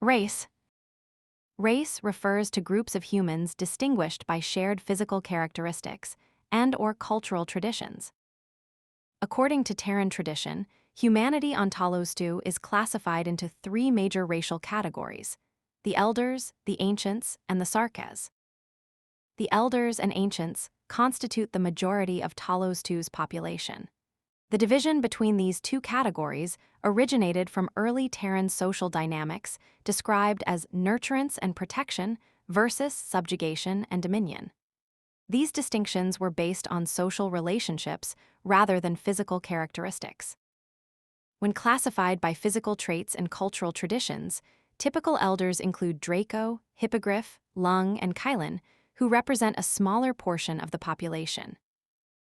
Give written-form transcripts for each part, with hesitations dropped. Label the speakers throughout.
Speaker 1: Race. Race refers to groups of humans distinguished by shared physical characteristics and/or cultural traditions. According to Terran tradition, humanity on Talos-II is classified into three major racial categories: the Elders, the Ancients, and the Sarkaz. The Elders and Ancients constitute the majority of Talos-II's population. The division between these two categories originated from early Terran social dynamics described as nurturance and protection versus subjugation and dominion. These distinctions were based on social relationships rather than physical characteristics. When classified by physical traits and cultural traditions, typical elders include Draco, Hippogryph, Lung, and Kylin, who represent a smaller portion of the population.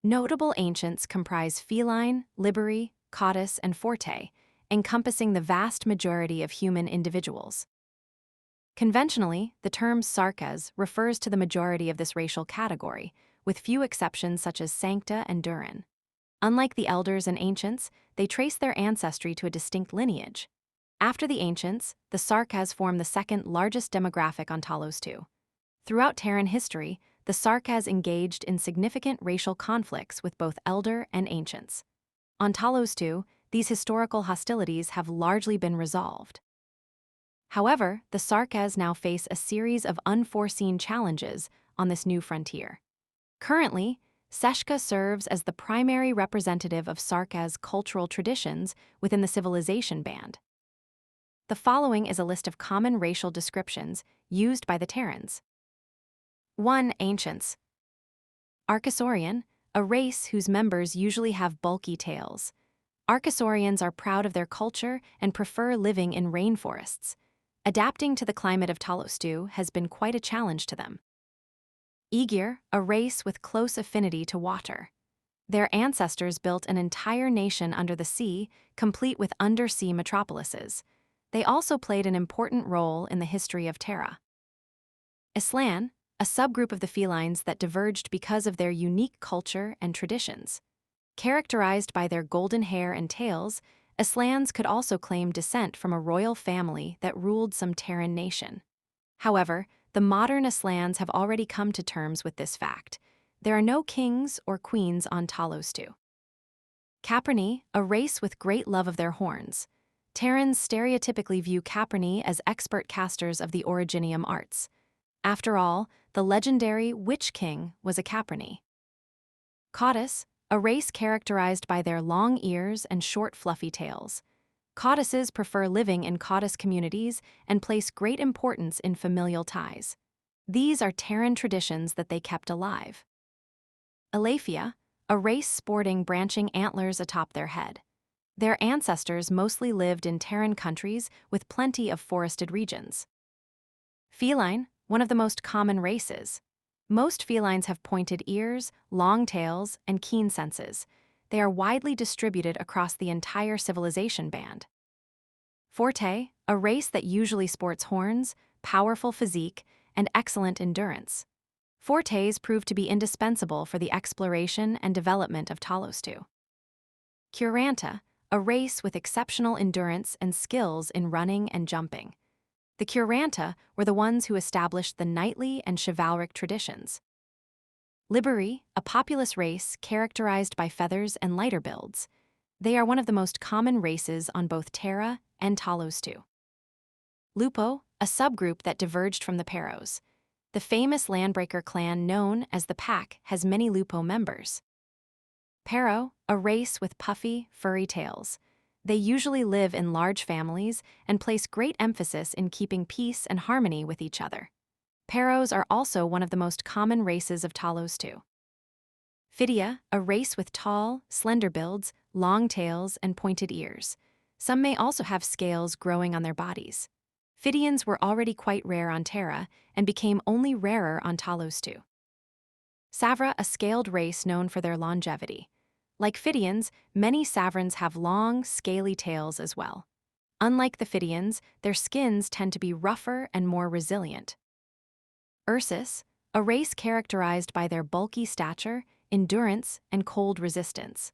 Speaker 1: Notable ancients comprise Feline, Liberi, Cautus, and Forte, encompassing the vast majority of human individuals. Conventionally, the term Sarkaz refers to the majority of this racial category, with few exceptions such as Sancta and Durin. Unlike the Elders and Ancients, they trace their ancestry to a distinct lineage. After the Ancients, the Sarkaz form the second largest demographic on Talos-II. Throughout Terran history, the Sarkaz engaged in significant racial conflicts with both Elder and Ancients. On Talos-II, these historical hostilities have largely been resolved. However, the Sarkaz now face a series of unforeseen challenges on this new frontier. Currently, Seshka serves as the primary representative of Sarkaz cultural traditions within the civilization band. The following is a list of common racial descriptions used by the Terrans. 1. Ancients. Archosaurian, a race whose members usually have bulky tails. Archosaurians are proud of their culture and prefer living in rainforests. Adapting to the climate of Talos-II has been quite a challenge to them. Aegir, a race with close affinity to water. Their ancestors built an entire nation under the sea, complete with undersea metropolises. They also played an important role in the history of Terra. Islan, a subgroup of the felines that diverged because of their unique culture and traditions. Characterized by their golden hair and tails, Islans could also claim descent from a royal family that ruled some Terran nation. However, the modern Islans have already come to terms with this fact. There are no kings or queens on Talos-II. Caproni, a race with great love of their horns. Terrans stereotypically view Caproni as expert casters of the originium arts. After all, the legendary Witch King was a Caproni. Cautus, a race characterized by their long ears and short fluffy tails. Cautuses prefer living in Cautus communities and place great importance in familial ties. These are Terran traditions that they kept alive. Elaphia, a race sporting branching antlers atop their head. Their ancestors mostly lived in Terran countries with plenty of forested regions. Feline, one of the most common races. Most felines have pointed ears, long tails, and keen senses. They are widely distributed across the entire civilization band. Forte, a race that usually sports horns, powerful physique, and excellent endurance. Fortes prove to be indispensable for the exploration and development of Talos-II. Curanta, a race with exceptional endurance and skills in running and jumping. The Curanta were the ones who established the knightly and chivalric traditions. Liberi, a populous race characterized by feathers and lighter builds. They are one of the most common races on both Terra and Talos-II. Lupo, a subgroup that diverged from the Peros. The famous landbreaker clan known as the Pack has many Lupo members. Pero, a race with puffy, furry tails. They usually live in large families and place great emphasis in keeping peace and harmony with each other. Peros are also one of the most common races of Talos-II. Phidia, a race with tall, slender builds, long tails, and pointed ears. Some may also have scales growing on their bodies. Phidians were already quite rare on Terra and became only rarer on Talos-II. Savra, a scaled race known for their longevity. Like Phidians, many Savrans have long, scaly tails as well. Unlike the Phidians, their skins tend to be rougher and more resilient. Ursus, a race characterized by their bulky stature, endurance, and cold resistance.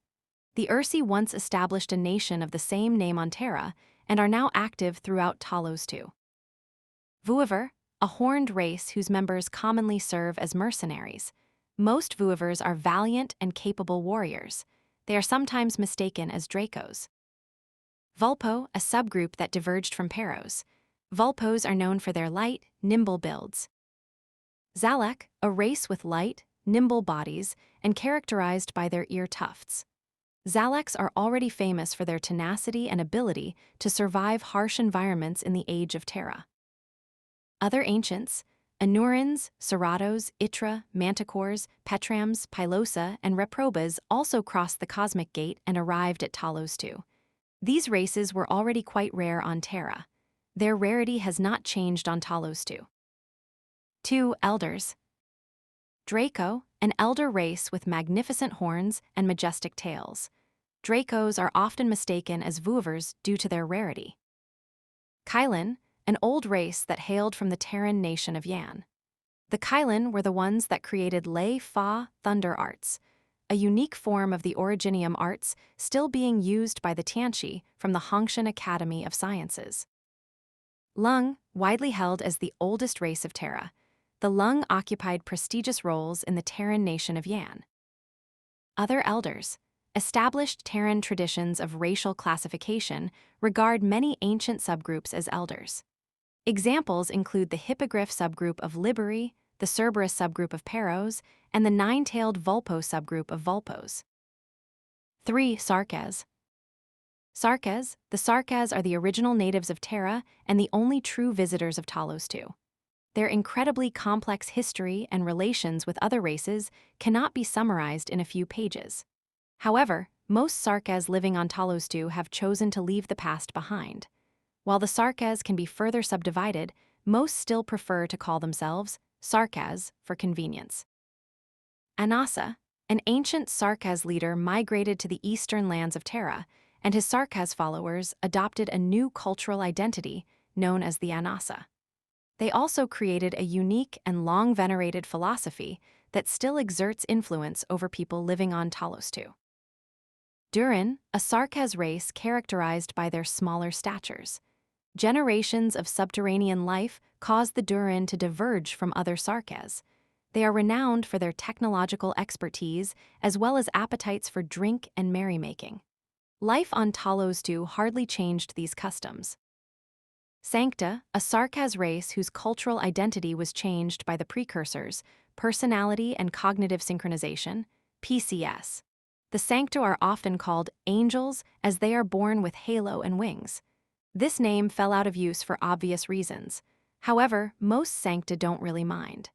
Speaker 1: The Ursi once established a nation of the same name on Terra and are now active throughout Talos-II. Vuiver, a horned race whose members commonly serve as mercenaries. Most Vuivers are valiant and capable warriors. They are sometimes mistaken as Dracos. Vulpo, a subgroup that diverged from Peros. Vulpos are known for their light, nimble builds. Zalek, a race with light, nimble bodies and characterized by their ear tufts. Zaleks are already famous for their tenacity and ability to survive harsh environments in the Age of Terra. Other ancients, Anurans, Ceratos, Itra, Manticores, Petrams, Pilosa, and Reprobas also crossed the Cosmic Gate and arrived at Talos-II. These races were already quite rare on Terra. Their rarity has not changed on Talos-II. 2. Elders. Draco, an elder race with magnificent horns and majestic tails. Dracos are often mistaken as Vuivers due to their rarity. Kylin, an old race that hailed from the Terran nation of Yan. The Kylin were the ones that created Lei Fa thunder arts, a unique form of the originium arts still being used by the Tianchi from the Hongshan Academy of Sciences. Lung, widely held as the oldest race of Terra. The Lung occupied prestigious roles in the Terran nation of Yan. Other elders. Established Terran traditions of racial classification regard many ancient subgroups as elders. Examples include the Hippogryph subgroup of Liberi, the Cerberus subgroup of Peros, and the nine-tailed Vulpo subgroup of Vulpos. 3. Sarkaz. Sarkaz. The Sarkaz are the original natives of Terra and the only true visitors of Talos-II. Their incredibly complex history and relations with other races cannot be summarized in a few pages. However, most Sarkaz living on Talos-II have chosen to leave the past behind. While the Sarkaz can be further subdivided, most still prefer to call themselves Sarkaz for convenience. Anasa, an ancient Sarkaz leader, migrated to the eastern lands of Terra, and his Sarkaz followers adopted a new cultural identity known as the Anasa. They also created a unique and long-venerated philosophy that still exerts influence over people living on Talos-II. Durin, a Sarkaz race characterized by their smaller statures. Generations of subterranean life caused the Durin to diverge from other Sarkaz. They are renowned for their technological expertise as well as appetites for drink and merrymaking. Life on Talos-II hardly changed these customs. Sancta, a Sarkaz race whose cultural identity was changed by the precursors, personality and cognitive synchronization, PCS. The Sancta are often called angels as they are born with halo and wings. This name fell out of use for obvious reasons. However, most Sancta don't really mind.